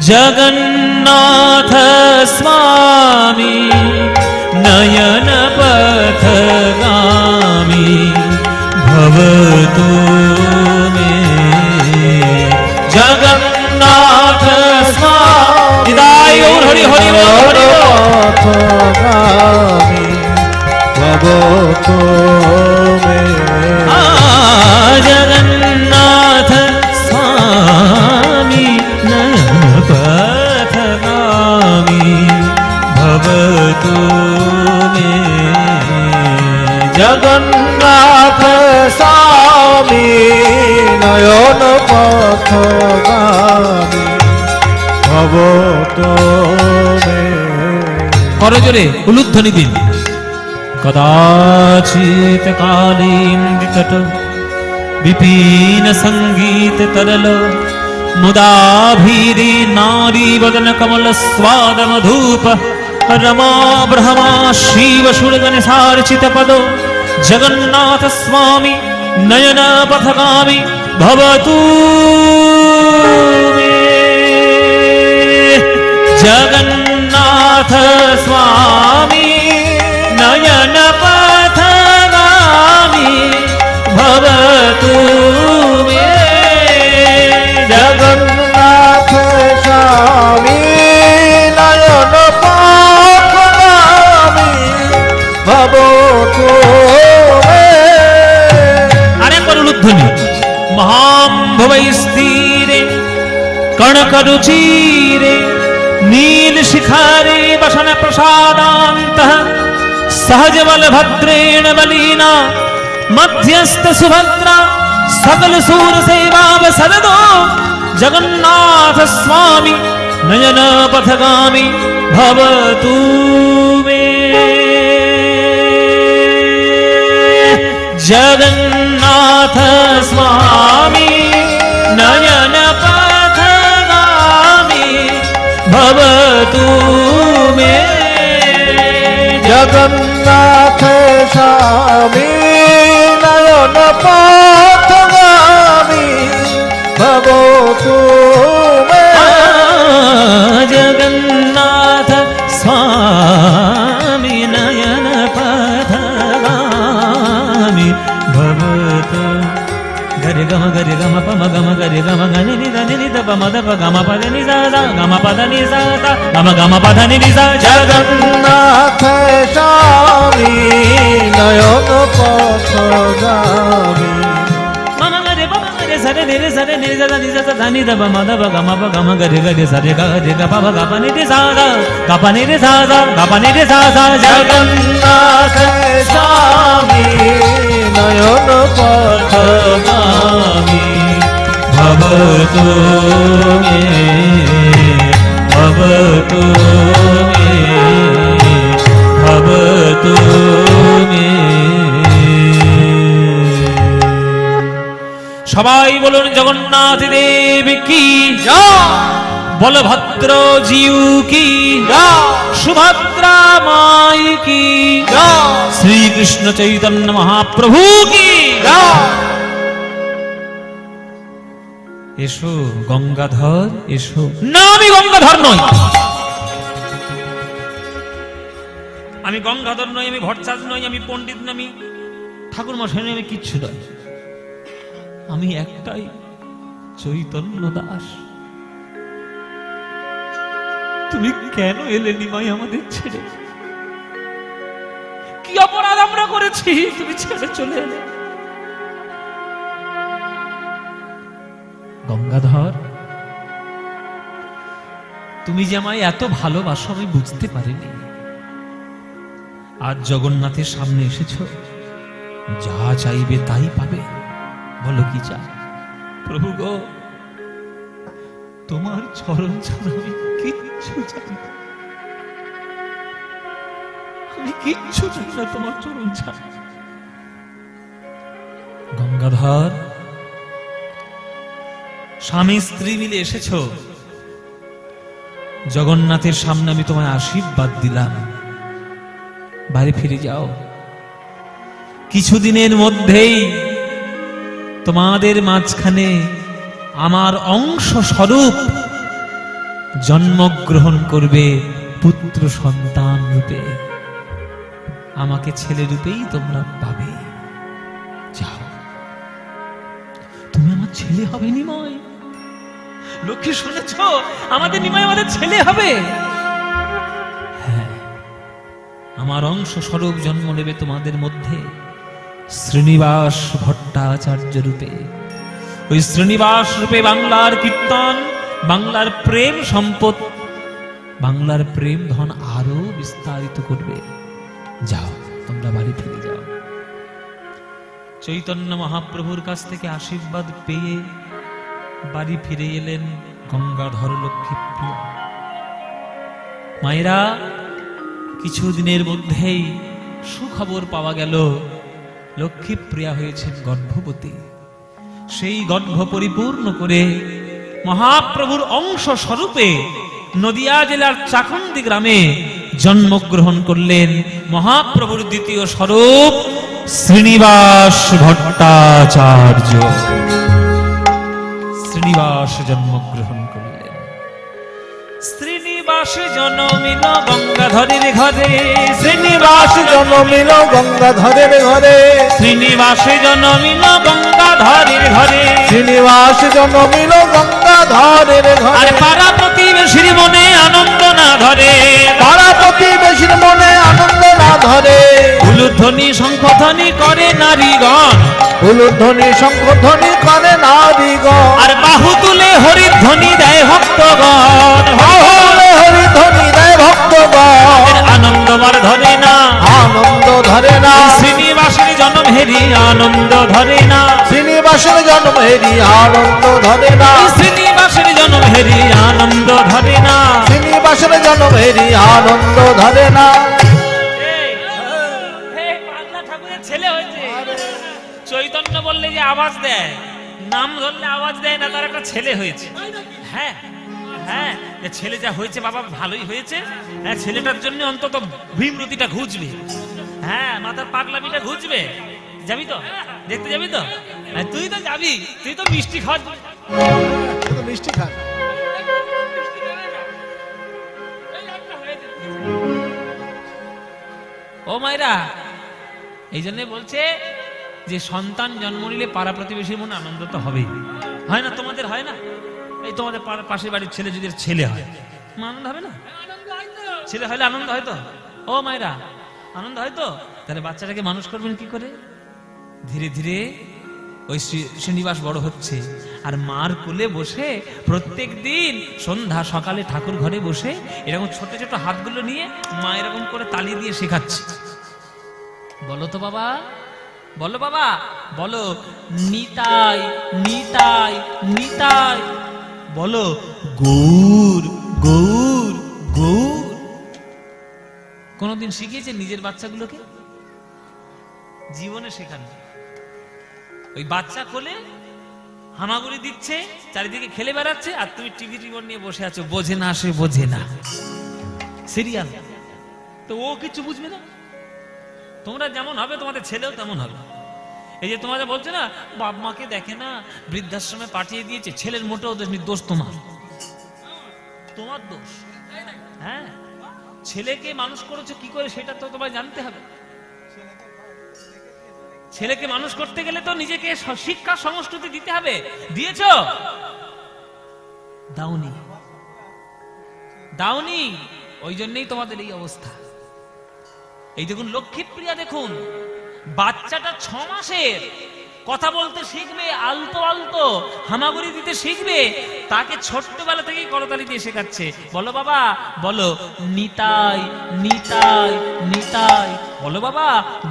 जगन्नाथ स्वामी नयन पथगामी भवतु मे जगन्नाथ स्वामी निदाय गौर हरि हरि बोल पथगामी भवतु मे जगन्नाथ स्वामी नयन पथगामी भवतु मे जगन्नाथ स्वामी नयन पथगामी भवतु मे करजोरे उलुध्वनि दिन कदाचित कालीन विकट विपिन संगीत तरल मुदाभीरी नारी वदन कमल स्वाद मधुप रमा ब्रह्मा शिव सुरगण सार्चित पदो जगन्नाथ स्वामी नयन पथगामी भवतु मे जगन्नाथ स्वामी नयन पथगामी भवतु मे जगन्नाथ स्वामी नयन पथगामी भवतु मे अनेक उलुध्वनि महाम्भवैस्तीरे कणकरुचिरे नील शिखारे वसन प्रसादान्तः सहज बलभद्रेण बलीना मध्यस्थ सुभद्रा सकल सूर सेवा वसदो जगन्नाथ स्वामी नयन पथगामी भवतु मे जगन्नाथ स्वामी नयन पथगामी भवतु मे जगन्नाथ स्वामी नयन पथगामी भवतु मे जगन्नाथ स्वामी नयन पथगामी भवतु गरे गम पम गम गरे गम गनि नि द पम द प गम पद नि सा गम पद नि सा गम पद नि सा जगन्नाथ स्वामी नयन पथगामी मम गरे सरे नि द नि सा धनि द पम द प गम गरे सरे ग रे ग प ग प नि सा ग प नि सा जगन्नाथ स्वामी नयन पथगामी भवतु मे भवतु मे भवतु मे সবাই বলুন জগন্নাথ দেব কি বলভদ্র জিউ কি সুভদ্রা মাই কি শ্রীকৃষ্ণ চৈতন্য মহাপ্রভু কি এসো গঙ্গাধর এসো না আমি গঙ্গাধর নই আমি গঙ্গাধর নই আমি ভট্টাচার্য নই আমি পণ্ডিত নই আমি ঠাকুর মশাই নই আমি কিচ্ছু নই আমি একটাই চৈতন্য দাস তুমি কেন এলে নিমাই আমাদের ছেড়ে কি অপরাধ আমরা করেছি তুমি ছেড়ে চলে এলে গঙ্গাধর তুমি যে আমায় এত ভালোবাসো আমি বুঝতে পারিনি আজ জগন্নাথের সামনে এসেছো যা চাইবে তাই পাবে বলো কি চাই প্রভু গো তোমার চরণ ছাড়া আমি কিচ্ছু চাই না আমি কিচ্ছু চাই না তোমার চরণ ছাড়া গঙ্গাধর স্বামী স্ত্রী মিলে এসেছো জগন্নাথের সামনে আমি তোমায় আশীর্বাদ দিলাম বাড়ি ফিরে যাও কিছুদিনের মধ্যেই তোমাদের মাঝখানে আমার অংশ স্বরূপ জন্মগ্রহণ করবে পুত্র সন্তান রূপে। আমাকে ছেলে রূপেই তোমরা পাবে। যাও, তুমি আমার ছেলে হবে নিময়। লক্ষ্মী শুনেছ, আমাদের নিময় আমাদের ছেলে হবে। হ্যাঁ, আমার অংশ স্বরূপ জন্ম নেবে তোমাদের মধ্যে শ্রীনিবাস ভট্টাচার্য রূপে। ওই শ্রীনিবাস রূপে বাংলার কীর্তন, বাংলার প্রেম সম্পদ, বাংলার প্রেম ধন আরো বিস্তারিত করবে। যাও, তোমরা বাড়ি ফিরে যাও। চৈতন্য মহাপ্রভুর কাছ থেকে আশীর্বাদ পেয়ে বাড়ি ফিরে এলেন গঙ্গাধর লক্ষ্মীপ্রিয়া। মায়েরা, কিছুদিনের মধ্যেই সুখবর পাওয়া গেল, লক্ষ্মীপ্রিয়া হয়েছেন গর্ভবতী। সেই গর্ভ পরিপূর্ণ করে মহাপ্রভুর অংশ স্বরূপে নদিয়া জেলার চাকুন্দি গ্রামে জন্মগ্রহণ করলেন মহাপ্রভুর দ্বিতীয় স্বরূপ শ্রীনিবাস ভট্টাচার্য। শ্রীনিবাস জন্মগ্রহণ করলেন। শ্রীনিবাস জন্মিল গঙ্গাধরের ঘরে, শ্রীনিবাস জন্মিল গঙ্গাধরের ঘরে, শ্রীনিবাস জন্মিল গঙ্গাধরের ঘরে, শ্রীনিবাস জন্মিল গঙ্গাধরের আর ঘরে। পাড়া প্রতিবেশীর মনে আনন্দ না ধরে, পাড়া প্রতিবেশীর মনে আনন্দ না ধরে, উলুধ্বনি শঙ্খধ্বনি করে নারীগণ, উলুধ্বনি শঙ্খধ্বনি করে নারীগণ, আর বাহু তুলে হরিধ্বনি দেয় ভক্তগণ। বাহুলে হরিধ্বনি দেয় ভক্তগণ। আনন্দ বার ধরে না, আনন্দ ধরে না, শ্রীনিবাসের জন্ম হেরি আনন্দ ধরে না, শ্রীনিবাসের জন্ম হেরি আনন্দ ধরে না, শ্রীনিবাসের জন্ম হেরি আনন্দ ধরে না। শ্রীনিবাসের জন্ম হেরি আনন্দ ধরে না। ঠাকুরের ছেলে হয়েছে। চৈতন্য বললে যে আওয়াজ দেয়, নাম ধরলে আওয়াজ দেয় না, তার একটা ছেলে হয়েছে। হ্যাঁ হ্যাঁ, ছেলে যা হয়েছে বাবা ভালোই হয়েছে। হ্যাঁ, ছেলেটার জন্য অন্তত ভীমরতিটা ঘুচবে। হ্যাঁ, মাথার পাগলামিটা ঘুচবে। যাবি তো, দেখতে যাবি তো? হ্যাঁ, তুই তো যাবি, তুই তো মিষ্টি খাওয়া। মিষ্টি খান। ও মায়েরা, এই জন্য বলছে যে সন্তান জন্ম নিলে পাড়া প্রতিবেশীর মনে আনন্দ তো হবেই। হয় না? তোমাদের হয় না? এই তোমাদের পাশের বাড়ির ছেলে যদি ছেলে হয়, আনন্দ হবে না? ছেলে হলে আনন্দ হয় তো? ও মায়েরা, আনন্দ হয় তো? তাহলে বাচ্চাটাকে মানুষ করবেন কি করে? ধীরে ধীরে ওই শ্রীনিবাস বড় হচ্ছে, আর মার কোলে বসে প্রত্যেক দিন সন্ধ্যা সকালে ঠাকুর ঘরে বসে এরকম ছোট ছোট হাতগুলো নিয়ে মা এরকম করে তালি দিয়ে শেখাচ্ছে। বলো তো বাবা, বলো বাবা, বলো নিতাই নিতাই নিতাই, বলো গৌর গৌর গৌর। কোনদিন শিখিয়েছে নিজের বাচ্চাগুলোকে? জীবনে শেখানো। ওই বাচ্চা কোলে হামাগুড়ি দিচ্ছে, চারিদিকে খেলে বেড়াচ্ছে, আর তুমি টিভি রিমোট নিয়ে বসে আছো। বোঝে না, সে বোঝে না, সিরিয়াল। তো ও কিছু বুঝবে না। তোমরা যেমন হবে তোমাদের ছেলেও তেমন হবে। এই যে তোমাদের বলছে না বাপ মাকে দেখে না, বৃদ্ধাশ্রমে পাঠিয়ে দিয়েছে, ছেলের মোটেও দোষ তোমার, তোমার দোষ। হ্যাঁ, ছেলেকে মানুষ করেছো কি করে সেটা তো তোমায় জানতে হবে। ছেলেকে মানুষ করতে গেলে তো নিজেকে শিক্ষা সংস্কৃতি দিতে হবে। দিয়েছো? দাওনি, দাওনি। ওই জন্যই তোমাদের এই অবস্থা। এই দেখুন লক্ষ্মীপ্রিয়া, দেখুন বাচ্চাটা 6 মাসের, কথা বলতে শিখবে, আলতো আলতো হামাগুড়ি দিতে শিখবে, তাকে ছোট্টবেলা থেকেই করতালি দিয়ে শেখাচ্ছে। বলো বাবা, বলো নিতাই নিতাই নিতাই, বলো বাবা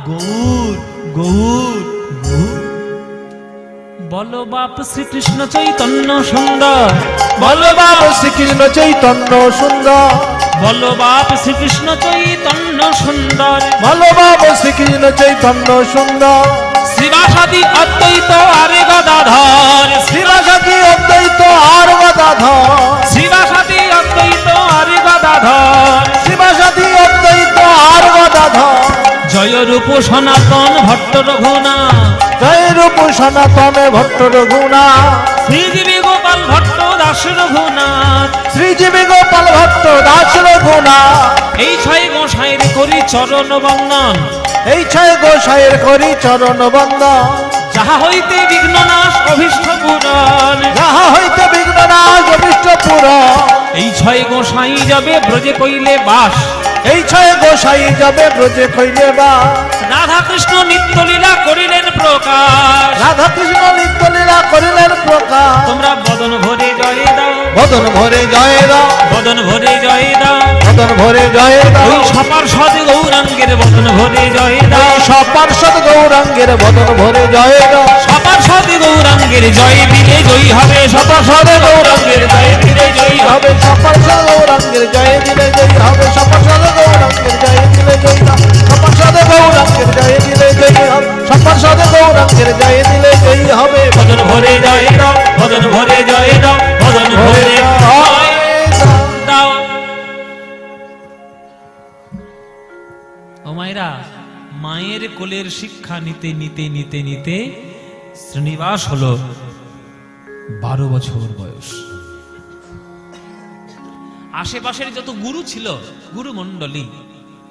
গৌর গৌর গৌর। বলো বাপ শ্রীকৃষ্ণ চৈতন্য সুন্দর, বলো বাপ শ্রীকৃষ্ণ চৈতন্য সুন্দর, বলো বাপ শ্রীকৃষ্ণ চৈতন্য সুন্দর, বলো বাপ শ্রীকৃষ্ণ চৈতন্য সুন্দর। শ্রীবাসাদি অদ্বৈত আরে গদাধর, শ্রীবাসাদি অদ্বৈত আর গদাধর, শ্রীবাসাদি অদ্বৈত আরে গদাধর, শ্রীবাসাদি অদ্বৈত আর গদাধর। জয় রূপ সনাতন ভট্ট রঘুনাথ, জয় রূপ সনাতন ভট্ট রঘুনাথ, শ্রীজীবী গোপাল ভট্ট দাস রঘুনাথ, শ্রীজীবী গোপাল ভট্ট দাস রঘুনা, এই ছয় গোসাইয়ের করি চরণ বন্দন, এই ছয় গোসাইয়ের করি চরণ বন্দন, যাহা হইতে বিঘ্ন নাশ অভীষ্ট পূরণ, যাহা হইতে বিঘ্ন নাশ অভীষ্ট পূরণ, এই ছয় গোসাই যাবে ব্রজে কইলে বাস, এই ছয় গোসাই যাবে ব্রজে কইলে বা, রাধা কৃষ্ণ নিত্য লীলা করিলেন প্রকাশ, রাধা কৃষ্ণ নিত্য লীলা করিলেন প্রকাশ, তোমরা বদন ভরে জয় দাও, বদন ভরে জয় দাও, বদন ভরে জয় দাও, বদন ভরে জয় দাও, ওই সপার্ষদ গৌরাঙ্গের বদন ভরে জয় দাও, সপার্ষদ গৌরাঙ্গের বদন ভরে জয় দাও, সপার্ষদ গৌরাঙ্গের জয় দিলে জয়ী হবে, সপার্ষদ গৌরাঙ্গের জয় দিলে জয়ী হবে, হবে সপার্ষদ গৌরাঙ্গের জয় দিলে জয় হবে, সপার্ষদ গৌরাঙ্গের জয় দিলে জয় হবে, সপার্ষদ গৌরাঙ্গের জয় দিলে জয় হবে, সপার্ষদ গৌরাঙ্গের জয় দিলে জয় হবে, বদন ভরে জয় দাও, বদন ভরে জয় দাও, বদন ভরে জয় দাও। ও মায়েরা, মায়ের কোলের শিক্ষা নিতে নিতে নিতে নিতে শ্রীনিবাস হলো 12 বছর বয়স। আশেপাশের যত গুরু ছিল, গুরু মণ্ডলী,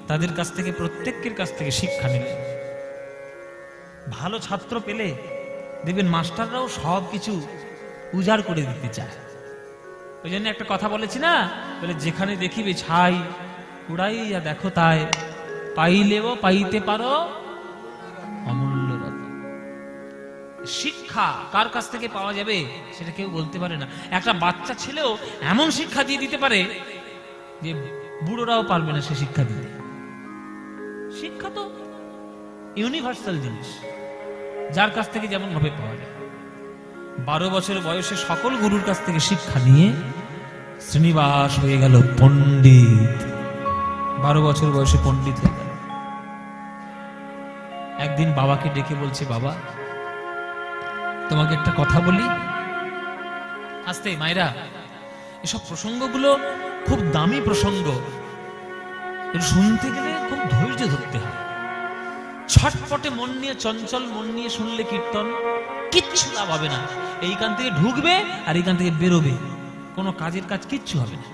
তাদের কাছ থেকে প্রত্যেকের কাছ থেকে শিক্ষা নিলেন। ভালো ছাত্র পেলে দেখবেন মাস্টাররাও সব কিছু উজাড় করে দিতে চায়। ওই জন্য একটা কথা বলেছি না, বলে যেখানে দেখিবে ছাই উড়াইয়া দেখো তাই, পাইলেও পাইতে পারো অমূল্য রত্ন। শিক্ষা কার কাছ থেকে পাওয়া যাবে সেটা কেউ বলতে পারে না। একটা বাচ্চা ছেলেও এমন শিক্ষা দিয়ে দিতে পারে যে বুড়োরাও পারবে না সে শিক্ষা দিতে। শিক্ষা তো ইউনিভার্সাল জিনিস, যার কাছ থেকে যেমন ভাবে পাওয়া যায়। 12 বছর বয়সে সকল গুরুর কাছ থেকে শিক্ষা নিয়ে শ্রীনিবাস হয়ে গেল পণ্ডিত। 12 বছর বয়সে পণ্ডিত হয়ে গেল। একদিন বাবাকে ডেকে বলছে, বাবা তোমাকে একটা কথা বলি। আস্তে মায়েরা, এসব প্রসঙ্গগুলো খুব দামি প্রসঙ্গ, শুনতে গেলে খুব ধৈর্য ধরতে হয়। ছটপটে মন নিয়ে, চঞ্চল মন নিয়ে শুনলে কীর্তন কিচ্ছু লাভ হবে না। এইখান থেকে ঢুকবে আর এইখান থেকে বেরোবে, কোনো কাজের কাজ কিচ্ছু হবে না।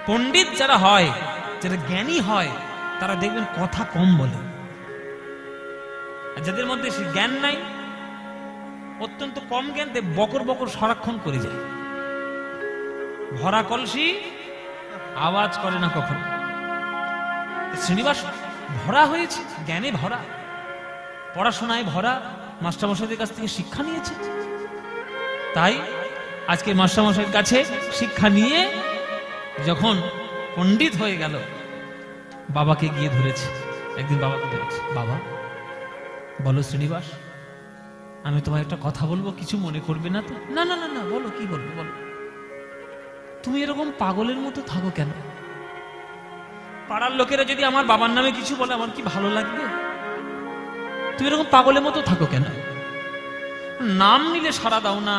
পণ্ডিত যারা হয়, যারা জ্ঞানী হয়, তারা দেখবেন কথা কম বলে। আর যাদের মধ্যে সে জ্ঞান নাই, অত্যন্ত কম জ্ঞান, বকর বকর সারাক্ষণ করে যায়। ভরা কলসি আওয়াজ করে না কখনো। শ্রীনিবাস ভরা হয়েছে, জ্ঞানে ভরা, পড়াশোনায় ভরা, মাস্টারমশাইদের কাছ থেকে শিক্ষা নিয়েছে। তাই আজকে মাস্টারমশাইয়ের কাছে শিক্ষা নিয়ে যখন পণ্ডিত হয়ে গেল, বাবাকে গিয়ে ধরেছে। একদিন বাবাকে ধরেছে, বাবা বলো শ্রীনিবাস, আমি তোমায় একটা কথা বলবো, কিছু মনে করবে না তো? না না না না, বলো, কি বলবো বলো। তুমি এরকম পাগলের মতো থাকো কেন? পাড়ার লোকেরা যদি আমার বাবার নামে কিছু বলে আমার কি ভালো লাগবে? তুমি এরকম পাগলের মতো থাকো কেন? নাম নিলে সাড়া দাও না,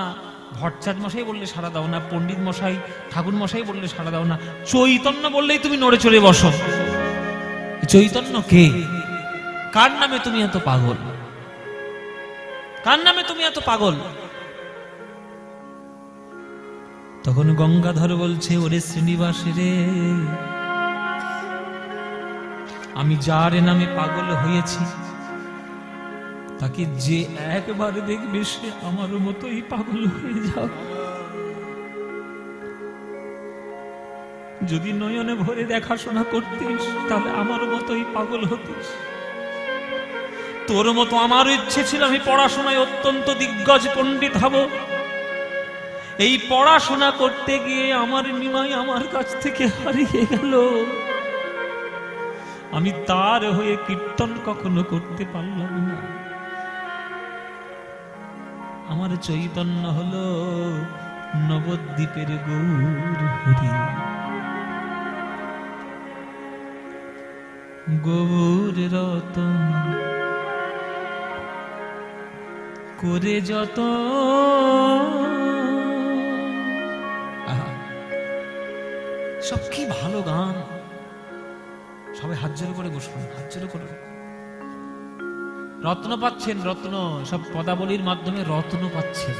ভট্টাচার্য মশাই বললে সাড়া দাও না, পণ্ডিত মশাই, ঠাকুর মশাই বললে সাড়া দাও না, চৈতন্য বললেই তুমি নড়ে চড়ে বসো। চৈতন্য কে? কার নামে তুমি এত পাগল? কার নামে তুমি এত পাগল? তখন গঙ্গাধর বলছে, ওরে শ্রীনিবাস রে, আমি যার নামে পাগল হয়েছি তাকে যে একবার দেখবে সে আমার মতোই পাগল হয়ে যাও। যদি নয়নে ভরে দেখাশোনা করতিস তাহলে আমার মতোই পাগল হতিস। তোর মতো আমারও ইচ্ছে ছিল আমি পড়াশোনায় অত্যন্ত দিগ্গজ পণ্ডিত হব। এই পড়াশোনা করতে গিয়ে আমার নিমাই আমার কাছ থেকে হারিয়ে গেল। আমি তার হয়ে কীর্তন কখনো করতে পারলাম না। আমার চৈতন্য হলো নবদ্বীপের গৌর হরি। গৌর রতন করে যত, সব কি ভালো গান। সবাই হাত জোড় করে বসুন, হাত জোড় করে। রত্ন পাচ্ছেন, রত্ন, সব পদাবলীর মাধ্যমে রত্ন পাচ্ছেন।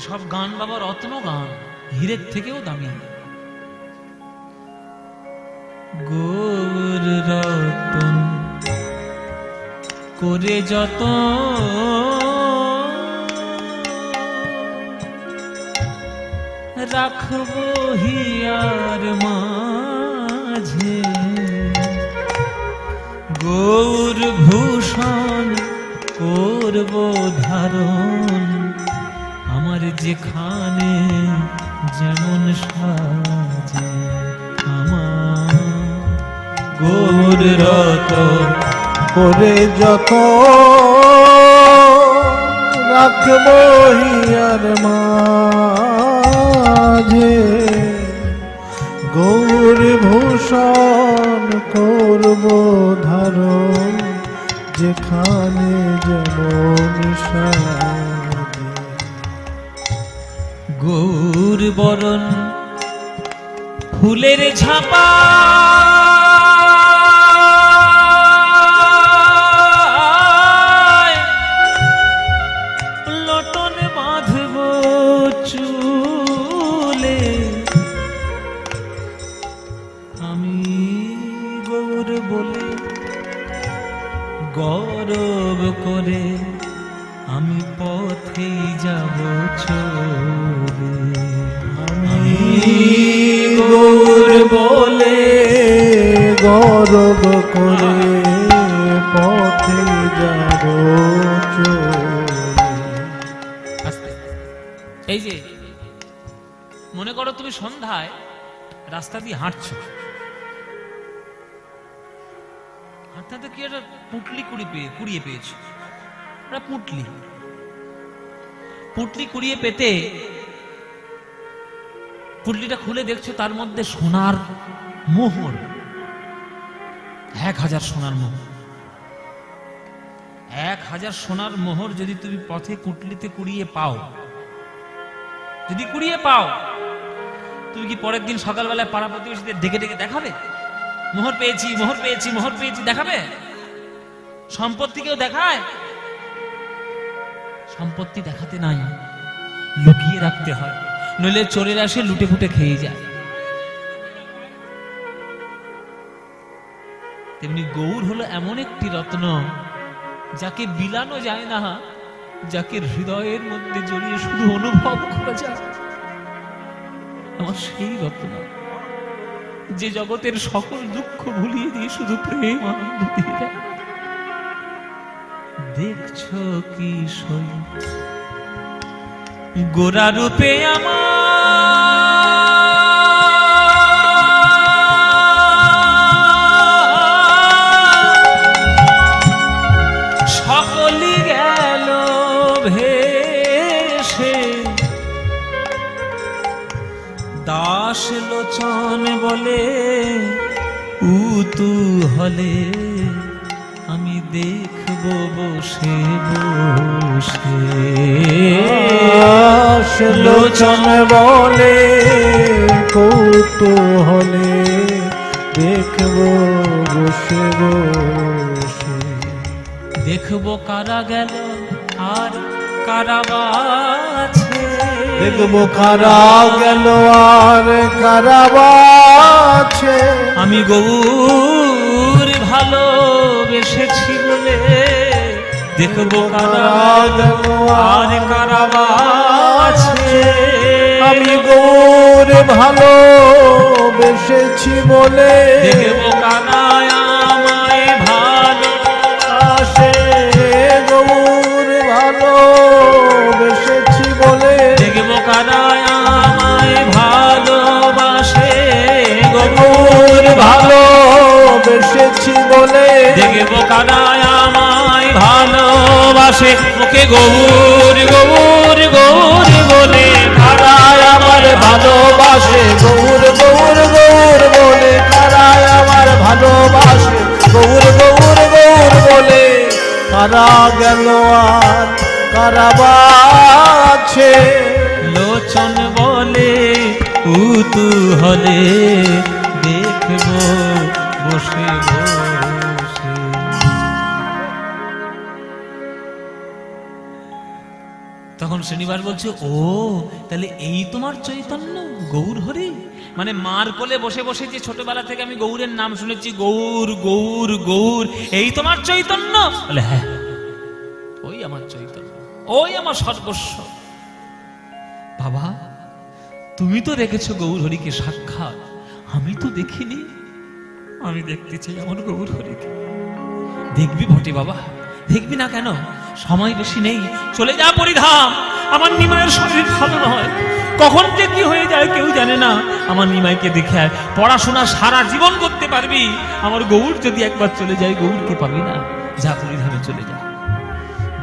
সব গান বাবা রত্ন গান, হীরের থেকেও দামি। গৌর রতন করে যত রাখবো হিয়ার মাঝে, গৌর ভূষণ করব ধারণ আমার যেখানে যেমন সাজে। আমার গৌর রতন করে যত রাখবো হিয়ার মাঝে, গৌর ভূষণ করব ধারণ যেখানে যেমন সাজে। গৌর বরণ ফুলের ঝাপা লটন বাঁধব চুলে, আমি গৌর বলে গৌরব করে আমি পথেই যাব চলে। আমি গৌর বলে গৌরব করে পথে যাব আস্তে। এই যে মনে করো তুমি সন্ধ্যায় রাস্তা দিয়ে হাঁটছো, হাঁটতে কি একটা পুটলি কুড়িয়ে পেয়েছো, পুটলি কুড়িয়ে পেতে পুটলিটা খুলে দেখছো তার মধ্যে সোনার মোহর, 1000 সোনার মোহর। 1000 সোনার মোহর যদি তুমি পথে পুটলিতে কুড়িয়ে পাও, তুমি কি পরের দিন সকালবেলায় পাড়া প্রতিবেশীদের ডেকে ডেকে দেখাবে মোহর পেয়েছি, মোহর পেয়েছি, মোহর পেয়েছি? দেখাবে? সম্পত্তি কেউ দেখায়? সম্পত্তি দেখাতে নাই, লুকিয়ে রাখতে হয়, নইলে চোরের আসে লুটে ফুটে খেয়ে যায়। তেমনি গৌর হলো এমন একটি রত্ন যাকে বিলানো যায় না, যাকে হৃদয়ের মধ্যে জড়িয়ে শুধু অনুভব করা যায়। আমার সেই রত্ন যে জগতের সকল দুঃখ ভুলিয়ে দিয়ে শুধু প্রেম আনন্দ দিয়ে দেয়। দেখছো কি সই গোরা রূপে আমার সকলি গেল ভেসে, দাস লোচন বলে উতু হলে আমি দেখব বসে বসে। লোচন বলে কৌতূহলে দেখব বসে বসে। দেখব কারা গেল আর কারা বাছে, দেখব কারা গেল আর কারা বাছে। আমি গৌর ভালোবেসেছি বলে দেখব কারা গেল আর কারা বাছে। আমি গৌর ভালোবেসেছি বলে দেখব কারা আমায় ভালোবাসে। গৌর ভালোবেসেছি বলে দেখব কারা আমায় ভালোবাসে। গৌর ভালোবেসেছি বলে দেখব কারা আমায় ভালোবাসে। ওকে গৌর গৌর গৌর বলে কারায় আমার ভালোবাসে। গৌর গৌর গৌর বলে কারায় আমার ভালোবাসে। গৌর গৌর গৌর বলে কারা গেল আর কারা বাছে। লোচন বলে উতু হলে দেখব বসে বসে। তখন তখন শ্রীনিবাস বলছে, ও তাহলে এই তোমার চৈতন্য গৌর হরি? মানে মার কোলে বসে বসে যে ছোটবেলা থেকে আমি গৌরের নাম শুনেছি, গৌর গৌর গৌর, এই তোমার চৈতন্য? বলে হ্যাঁ, ওই আমার চৈতন্য, ওই আমার সর্বস্ব। বাবা তুমি তো রেখেছো গৌর হরিকে সাক্ষাৎ, আমি তো দেখিনি। আমি দেখতে চাই আমার গৌর হরিকে। দেখবি বটে বাবা, দেখবি না কেন? সময় বেশি নেই, চলে যা পরিধাম। আমার নিমাইয়ের শরীর ভালো নয়, কখন যে কি হয়ে যায় কেউ জানে না। আমার নিমাইকে দেখে আয়, পড়াশোনা সারা জীবন করতে পারবি, আমার গৌর যদি একবার চলে যায় গৌরকে পাবি না। যা পরিধামে চলে যা।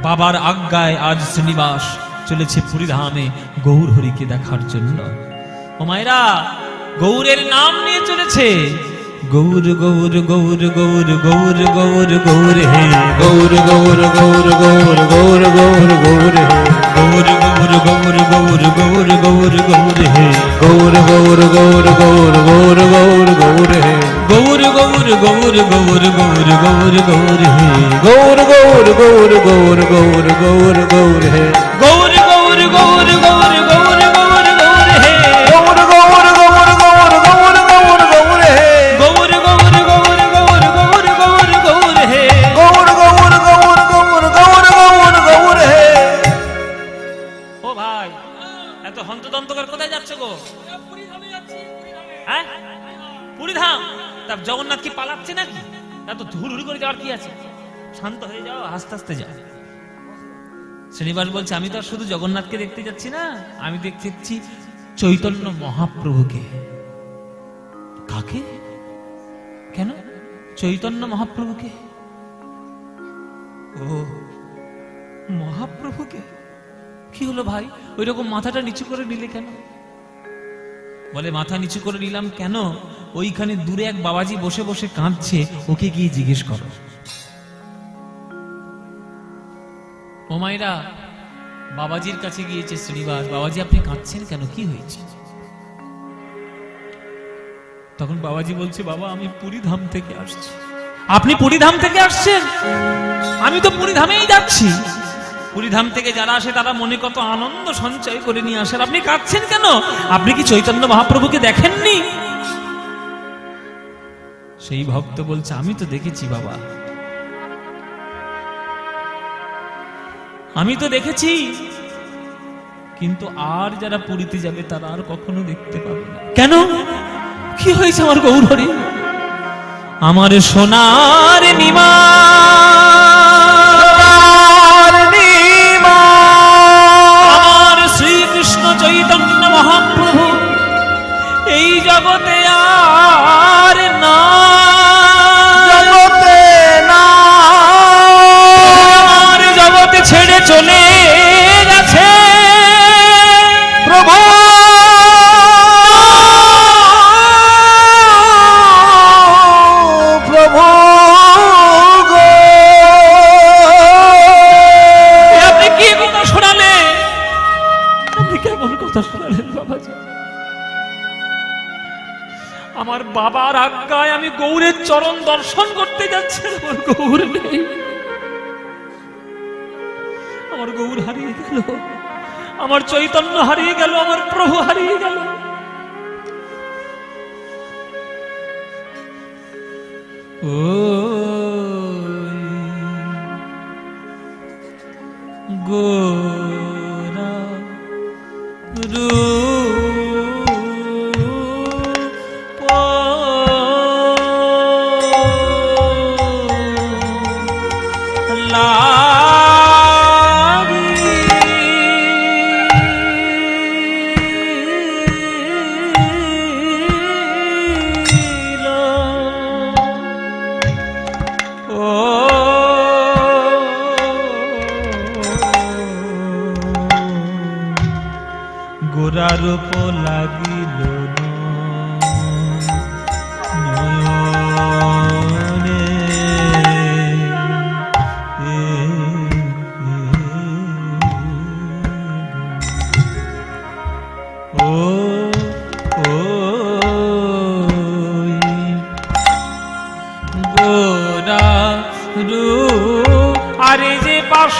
বাবার আজ্ঞায় আজ শ্রীনিবাস চলেছে পরিধামে গৌর হরিকে দেখার জন্য। ও মায়েরা, গৌরের নাম নিয়ে চলেছে। গৌর গৌর গৌর গৌর গৌর গৌর গৌর হে, গৌর গৌর গৌর গৌর গৌর গৌর গৌর হে, গৌর গৌর গৌর গৌর গৌর গৌর গৌর হে, গৌর গৌর গৌর গৌর গৌর গৌর গৌর হে, গৌর গৌর গৌর গৌর গৌর গৌর গৌর হে, গৌর গৌর গৌর গৌর গৌর গৌর গৌর হে, গৌর গৌর গৌর গৌর গৌর গৌর গৌর হে, গৌর গৌর গৌর গৌর গৌর গৌর গৌর হে, গৌর গৌর গৌর গৌর গৌর গৌর গৌর হে, গৌর গৌর গৌর গৌর গৌর গৌর গৌর হে। ও ভাই, এত হন্তদন্তকর কোথায় যাচ্ছ গো? হ্যাঁ, পুরীধাম। তা জগন্নাথ কি পালাচ্ছে নাকি? এত ধুরুড়ি করে যাওয়ার কি আছে? শান্ত হয়ে যাও, আস্তে আস্তে যাও। শ্রীনিবাস বলছে, আমি তো আর শুধু জগন্নাথকে দেখতে যাচ্ছি না, আমি দেখতে যাচ্ছি চৈতন্য মহাপ্রভুকে। কাকে? কেন? চৈতন্য মহাপ্রভুকে। ও মহাপ্রভুকে। কি হলো ভাই, ওই রকম মাথাটা নিচু করে নিলে কেন? বলে মাথা নিচু করে নিলাম কেন, ওইখানে দূরে এক বাবাজি বসে বসে কাঁদছে, ওকে গিয়ে জিজ্ঞেস করো। ও মায়েরা, বাবাজির কাছে গিয়েছে শ্রীনিবাস। বাবাজি আপনি কাঁদছেন কেন, কি হয়েছে? তখন বাবাজি বলছে, বাবা আমি পুরীধাম থেকে আসছি। আপনি পুরীধাম থেকে আসছেন? আমি তো পুরীধামেই যাচ্ছি। পুরীধাম থেকে যারা আসে তারা মনে কত আনন্দ সঞ্চয় করে নিয়ে আসেন, আপনি কাঁদছেন কেন? আপনি কি চৈতন্য মহাপ্রভুকে দেখেননি? সেই ভক্ত বলছে, আমি তো দেখেছি বাবা, আমি তো দেখেছি, কিন্তু আর যারা পুরীতে যাবে তারা আর কখনো দেখতে পাবে না। কেন, কি হয়েছে আমার গৌর হরি? আমার সোনার নিমা, আমার শ্রীকৃষ্ণ চৈতন্য মহাপ্রভু এই জগতে আর না, জগতে না, আমার জগতে ছেড়ে চলে গেছে প্রভু। প্রভু গো, আপনি কি কথা শোনালেন? আপনি কেমন কথা শোনালেন বাবাজি? আমার বাবার আজ্ঞায় আমি গৌরের চরণ দর্শন করতে যাচ্ছি, আমার গৌর নেই, আমার গৌর হারিয়ে গেল, আমার চৈতন্য হারিয়ে গেল, আমার প্রভু হারিয়ে গেল। ও গোরা গোরার উপর লাগিল নয়নে, ও গোরা রূপ, আরে যে পাশ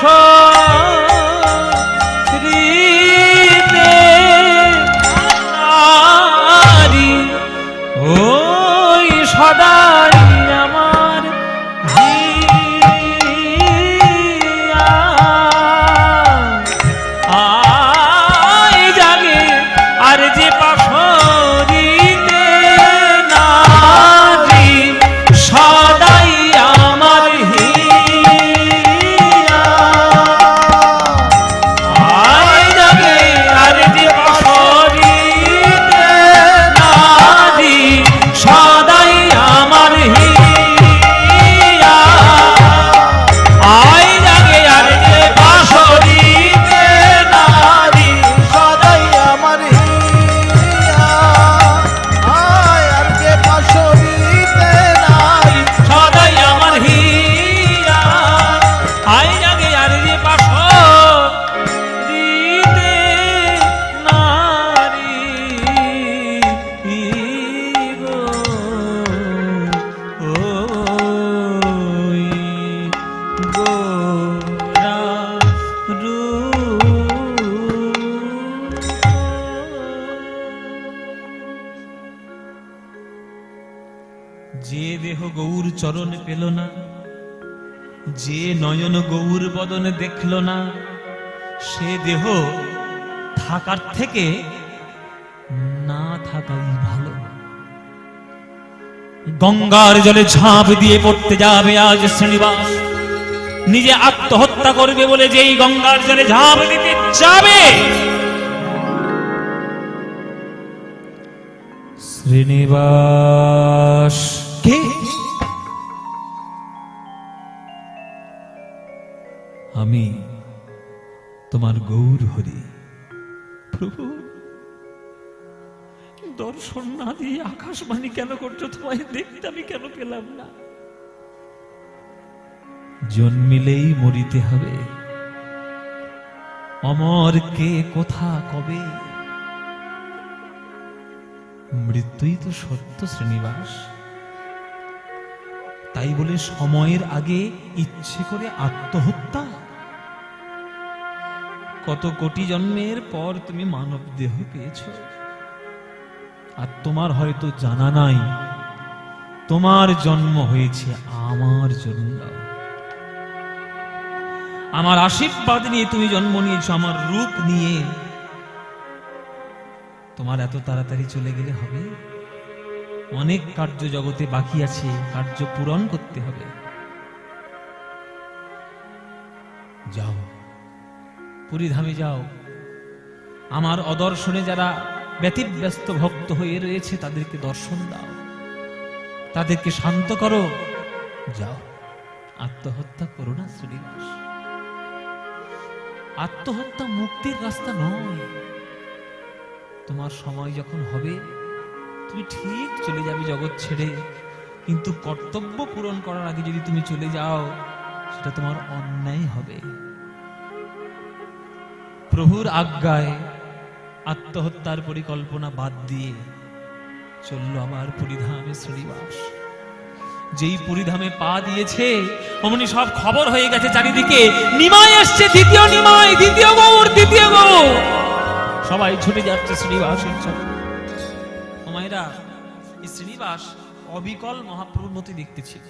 গৌর চরণ পেল না, যে নয়ন গৌর বদন দেখল না, সে দেহ থাকার থেকে না থাকাই ভালো। গঙ্গার জলে ঝাঁপ দিয়ে পড়তে যাবে আজ শ্রীনিবাস, নিজে আত্মহত্যা করবে বলে যেই গঙ্গার জলে ঝাঁপ দিতে যাবে, শ্রীনিবাস কে? আমি তোমার গৌর হরি। প্রভু, দর্শন না দিয়ে আকাশবাণী কেন করছো? তোমায় দেখতে আমি কেন পেলাম না? জন্মিলেই মরিতে হবে, অমর কে কোথা কবে, মৃত্যুই তো সত্য শ্রীনিবাস। তাই বলে সময়ের আগে ইচ্ছে করে আত্মহত্যা? কত কোটি জন্মের পর তুমি মানব দেহ পেয়েছ, আর তোমার হয়তো জানা নাই তোমার জন্ম হয়েছে আমার জন্য। আমার আশীর্বাদ নিয়ে তুমি জন্ম নিয়েছো, আমার রূপ নিয়ে। তোমার এত তাড়াতাড়ি চলে গেলে হবে? অনেক কার্য জগতে বাকি আছে, কার্য পূরণ করতে হবে। যাও, পুরীধামে যাও। আমার অদর্শনে যারা ব্যতিব্যস্ত ভক্ত হয়ে রয়েছে তাদেরকে দর্শন দাও, তাদেরকে শান্ত করো। যাও, আত্মহত্যা করো না শ্রীনিবাস। আত্মহত্যা মুক্তির রাস্তা নয়। তোমার সময় যখন হবে তুমি ঠিক চলে যাবে জগৎ ছেড়ে, কিন্তু কর্তব্য পূরণ করার আগে যদি তুমি চলে যাও সেটা তোমার অন্যায় হবে। প্রভুর আজ্ঞায় আত্মহত্যার পরিকল্পনা বাদ দিয়ে চলল আমার পুরীধামে শ্রীনিবাস। যেই পুরীধামে পা দিয়েছে অমনি সব খবর হয়ে গেছে চারিদিকে, নিমাই আসছে, দ্বিতীয় নিমাই, দ্বিতীয় গৌর, দ্বিতীয় গৌর। সবাই ছুটে যাচ্ছে শ্রীনিবাসের জন্য। মায়েরা, এই শ্রীনিবাস অবিকল মহাপ্রভুর মতো দেখতে ছিল।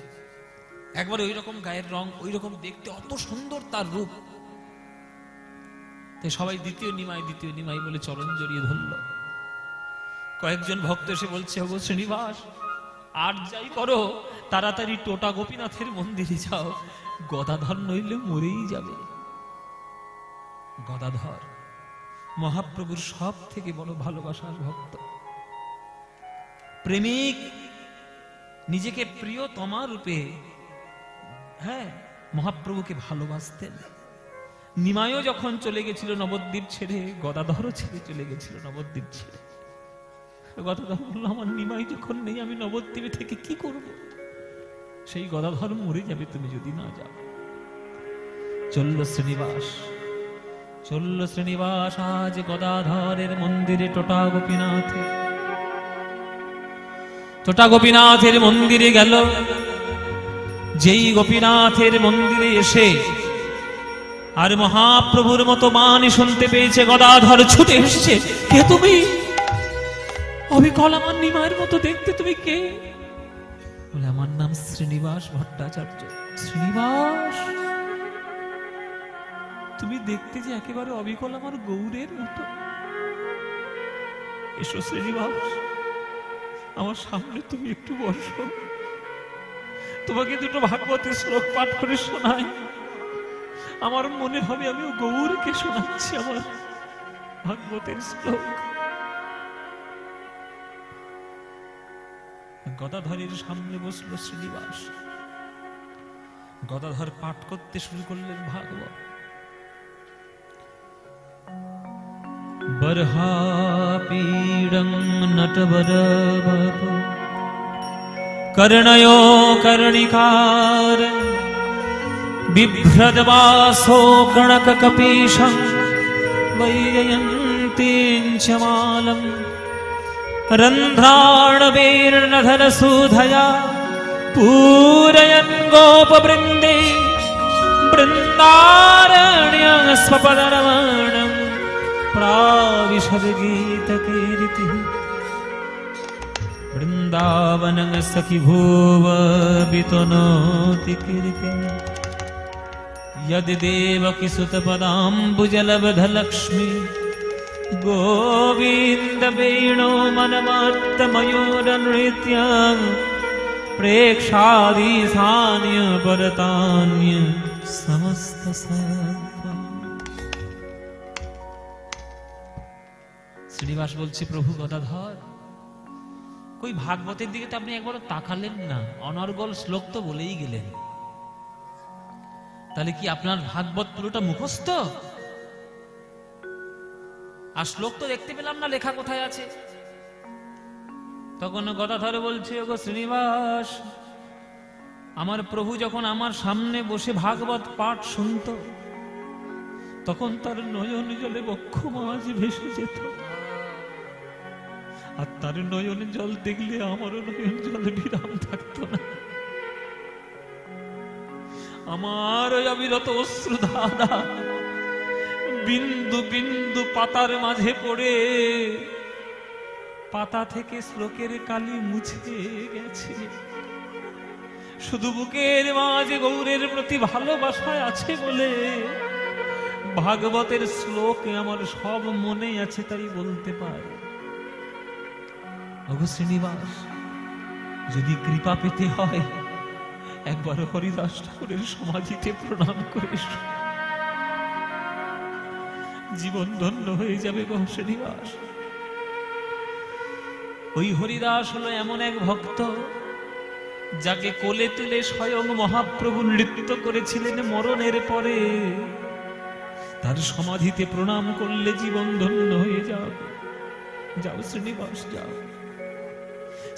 একবার ওই রকম গায়ের রং, ওই রকম দেখতে, অত সুন্দর তার রূপ। তাই সবাই দ্বিতীয় নিমাই, দ্বিতীয় নিমাই বলে চরণ জড়িয়ে ধরল। কয়েকজন ভক্ত এসে বলছে, ওগো শ্রীনিবাস, আর যাই করো তাড়াতাড়ি টোটা গোপীনাথের মন্দিরে যাও, গদাধর নইলে মরেই যাবে। গদাধর মহাপ্রভুর সব থেকে বড় ভালোবাসার ভক্ত, প্রেমিক, নিজেকে প্রিয়তমা রূপে মহাপ্রভুকে ভালোবাসতেন। নিমাইও যখন চলে গেছিল নবদ্বীপ ছেড়ে, গদাধরও ছেড়ে চলে গেছিল নবদ্বীপ ছেড়ে। গদাধর বলল, আমার নিমাই যখন নেই আমি নবদ্বীপে থেকে কি করব? সেই গদাধর মরে যাবে তুমি যদি না যাও। চলল শ্রীনিবাস, চলল শ্রীনিবাস আজ গদাধরের মন্দিরে টোটা গোপীনাথে। টোটা গোপীনাথের মন্দিরে গেল। যেই গোপীনাথের মন্দিরে এসে আর মহাপ্রভুর মতো বাণী শুনতে পেয়েছে, গদাধর ছুটে এসেছে। কে তুমি? অবিকল আমার নিমায়ের মতো দেখতে, তুমি কে? বলে, আমার নাম শ্রীনিবাস ভট্টাচার্য। শ্রীনিবাস, তুমি দেখতে যে একেবারে অবিকল আমার গৌরের মতো। এসো শ্রীনিবাস, আমার সামনে তুমি একটু বসো, তোমাকে দুটো ভাগবতের শ্লোক পাঠ করে শোনাই। আমার মনে হবে আমি গৌরকে শোনাচ্ছি আমার ভাগবতের শ্লোক। গদাধরের সামনে বসল শ্রীনিবাস। গদাধর পাঠ করতে শুরু করলেন ভাগবত। বরহাপীড়ং নটবরবপ কর্ণयो কর্ণিকার বিভ্রদবাসো গণককপীশং বৈজয়ন্তীঞ্চ মালম রন্ধ্রাণবীর্ণধরসূধয়া পূরয়न् গোপবৃন্দে বৃন্দারণ্যং প্রাবিশদ গীতকীর্তিঃ। বৃন্দাবনং সখি ভুব বিতনোতি কিরকির यदि देवकी सुत पदाम्बुजलब्ध लक्ष्मी गोविंद वेणु मनमत्त मयूर नृत्य प्रेक्षादि सान्य परतान्य समस्त শ্রীনিবাস বলছে, প্রভু গদাধর, কই ভাগবতের দিকে তো আপনি একবার তাকালেন না, অনর্গল শ্লোক তো বলেই গেলেন। তাহলে কি আপনার ভাগবত পুরোটা মুখস্থ? আর শ্লোক তো দেখতে পেলাম না, লেখা কোথায় আছে? তখন গদাধর বলছে, ওগো শ্রীনিবাস, আমার প্রভু যখন আমার সামনে বসে ভাগবত পাঠ শুনত, তখন তার নয়ন জলে বক্ষ মাঝে ভেসে যেত, আর তার নয়ন জল দেখলে আমারও নয়ন জলে বিরাম থাকতো না। আমার ওই অবিরত অশ্রুধারা বিন্দু বিন্দু পাতার মাঝে পড়ে পাতা থেকে শ্লোকের কালি মুছে গেছে। শুধু বুকের মাঝে গৌরের প্রতি ভালোবাসায় আছে বলে ভাগবতের শ্লোকে আমার সব মনে আছে, তাই বলতে পারে। ওগো শ্রীনিবাস, যদি কৃপা পেতে হয় একবার হরিদাস ঠাকুরের সমাধিতে প্রণাম করে জীবন ধন্য হয়ে যাবে গো শ্রীনিবাস। ওই হরিদাস হলো এমন এক ভক্ত, যাকে কোলে তুলে স্বয়ং মহাপ্রভু নৃত্য করেছিলেন মরণের পরে। তার সমাধিতে প্রণাম করলে জীবন ধন্য হয়ে যাবে। যাও শ্রীনিবাস, যাও।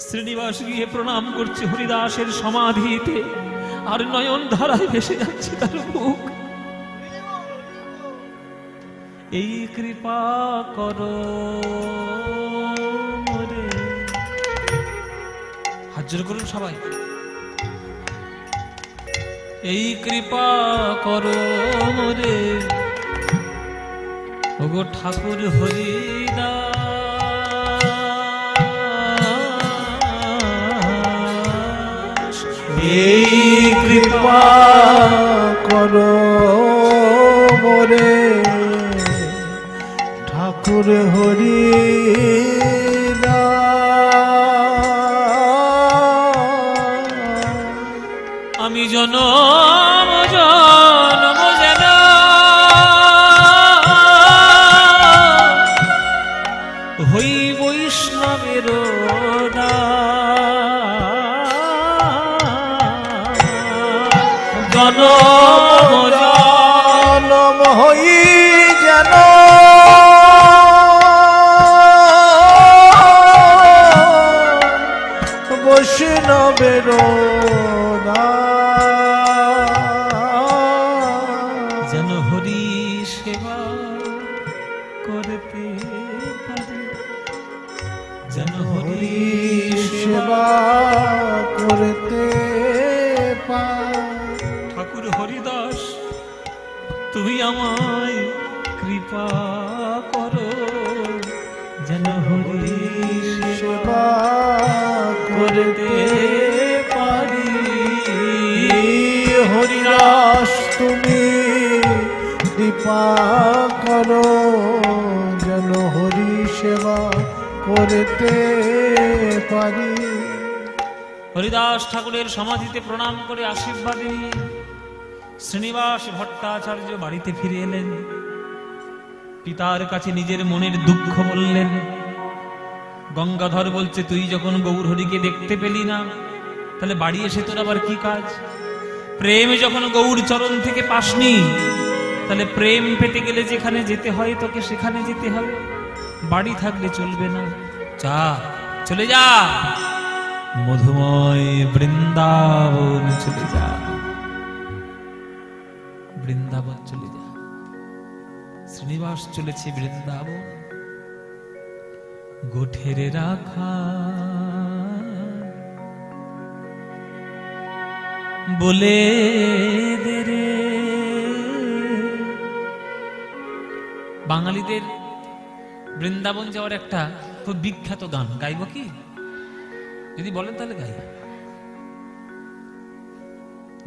শ্রীনিবাস গিয়ে প্রণাম করছে হরিদাসের সমাধিতে, আর নয়ন ধারায় ভেসে যাচ্ছে তার বুক। এই কৃপা করো রে, হাত জোড় করুন সবাই। এই কৃপা করো রে ওগো ঠাকুর হরিদাস, এই কৃপা করো মোরে ঠাকুর হরিদাস। আমি জনম জনম যেন হই বৈষ্ণবের জনম জনম হই যেন বৈষ্ণবের যেন হরি সেবা করতে পারি, যেন হরি সেবা করতে পারি। ঠাকুর হরিদাস, তুমি আমায় কৃপা করো, যেন হরি সেবা করতে পারি। হরিদাস তুমি কৃপা করো, যেন হরি সেবা করতে পারি। হরিদাস ঠাকুরের সমাধিতে প্রণাম করে আশীর্বাদ নিয়ে শ্রীনিবাস ভট্টাচার্য বাড়িতে ফিরে এলেন। পিতার কাছে নিজের মনের দুঃখ বললেন। গঙ্গাধর বলছে, তুই যখন গৌরহরিকে দেখতে পেলি না, তাহলে বাড়ি এসে তোর আবার কি কাজ? প্রেম যখন গৌর চরণ থেকে পাসনি, তাহলে প্রেম পেতে গেলে যেখানে যেতে হয় তোকে সেখানে যেতে হবে, বাড়ি থাকলে চলবে না। যা, চলে যা, মধুময় বৃন্দাবন চলে যা, বৃন্দাবন চলে যা। শ্রীনিবাস চলেছে বৃন্দাবন। গোঠের রাখা বলে দে রে। বাঙালিদের বৃন্দাবন যাওয়ার একটা খুব বিখ্যাত গান, গাইব কি? যদি বলেন তাহলে গাই।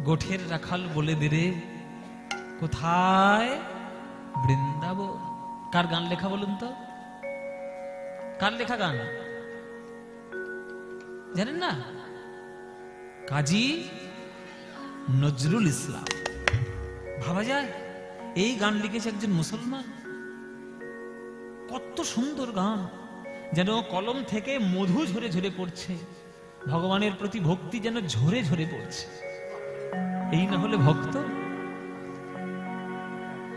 গোঠের রাখাল বলে দে রে কোথায় বৃন্দাবন। কার গান লেখা বলুন তো? কার লেখা গান জানেন না? কাজী নজরুল ইসলাম। ভাবা যায় এই গান লিখেছে একজন মুসলমান। কত সুন্দর গান, যেন কলম থেকে মধু ঝরে ঝরে পড়ছে, ভগবানের প্রতি ভক্তি যেন ঝরে ঝরে পড়ছে। এই না হলে ভক্ত?